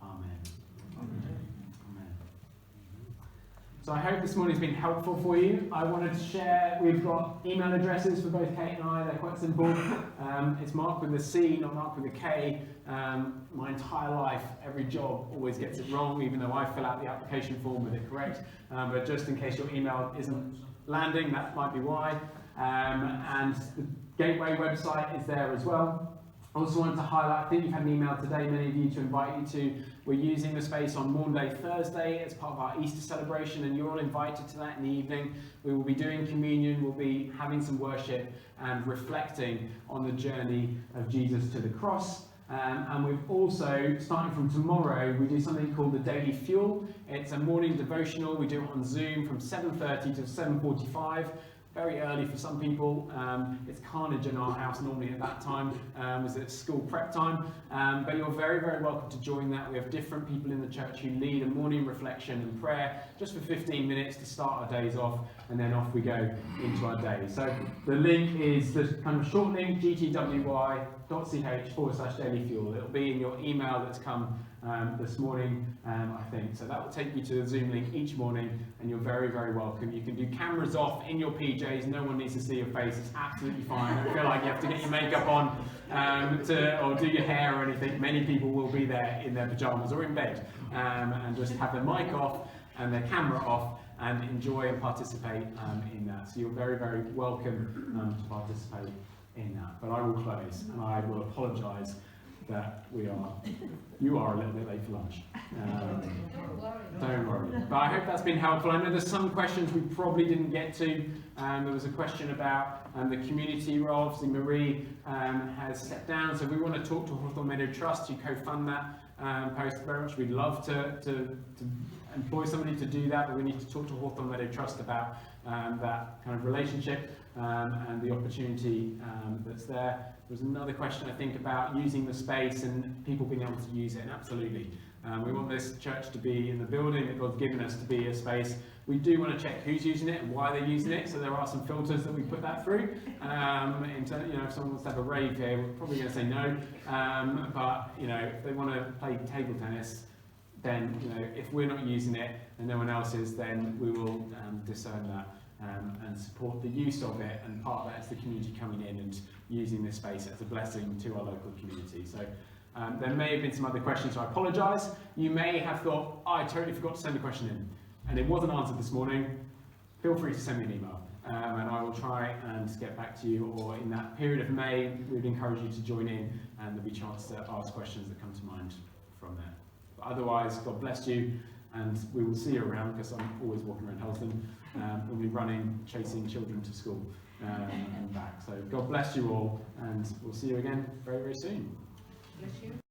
Amen. Amen. Amen. So I hope this morning's been helpful for you. I wanted to share, we've got email addresses for both Kate and I. They're quite simple. It's Marc with a C, not Marc with a K. My entire life, every job always gets it wrong, even though I fill out the application form with it correct. But just in case your email isn't landing, that might be why. And the Gateway website is there as well. I also wanted to highlight, I think you've had an email today, many of you, to invite you to, we're using the space on Maunday Thursday as part of our Easter celebration, and you're all invited to that in the evening. We will be doing communion, we'll be having some worship and reflecting on the journey of Jesus to the cross. And we've also, starting from tomorrow, we do something called the Daily Fuel. It's a morning devotional. We do it on Zoom from 7:30 to 7:45. Very early for some people. It's carnage in our house normally at that time, as it's school prep time. But you're very, very welcome to join that. We have different people in the church who lead a morning reflection and prayer just for 15 minutes to start our days off, and then off we go into our day. So the link is the kind of short link, gtwy.ch/daily fuel. It'll be in your email that's come this morning, I think. So that will take you to the Zoom link each morning, and you're very, very welcome. You can do cameras off in your PJs. No one needs to see your face. It's absolutely fine. Don't feel like you have to get your makeup on or do your hair or anything. Many people will be there in their pajamas or in bed and just have their mic off and their camera off and enjoy and participate in that. So you're very, very welcome to participate in that. But I will close, and I will apologise that you are a little bit late for lunch. Don't worry. But I hope that's been helpful. I know there's some questions we probably didn't get to. There was a question about the community role. Obviously Marie has stepped down, so we want to talk to Hawthorne Meadow Trust, who co-fund that post very much. We'd love to employ somebody to do that, but we need to talk to Hawthorne Meadow Trust about that kind of relationship and the opportunity that's there. There was another question, I think, about using the space and people being able to use it, and absolutely. We want this church to be in the building that God's given us to be a space. We do want to check who's using it and why they're using it, so there are some filters that we put that through. If someone wants to have a rave here, we're probably going to say no. But if they want to play table tennis, then if we're not using it and no one else is, then we will discern that and support the use of it. And part of that is the community coming in and using this space as a blessing to our local community. So there may have been some other questions, so I apologise. You may have thought, I totally forgot to send a question in, and it wasn't answered this morning. Feel free to send me an email, and I will try and get back to you, or in that period of May, we'd encourage you to join in, and there'll be a chance to ask questions that come to mind from there. But otherwise, God bless you, and we will see you around, because I'm always walking around Helston. We'll be running, chasing children to school and back. So God bless you all, and we'll see you again very, very soon. Bless you.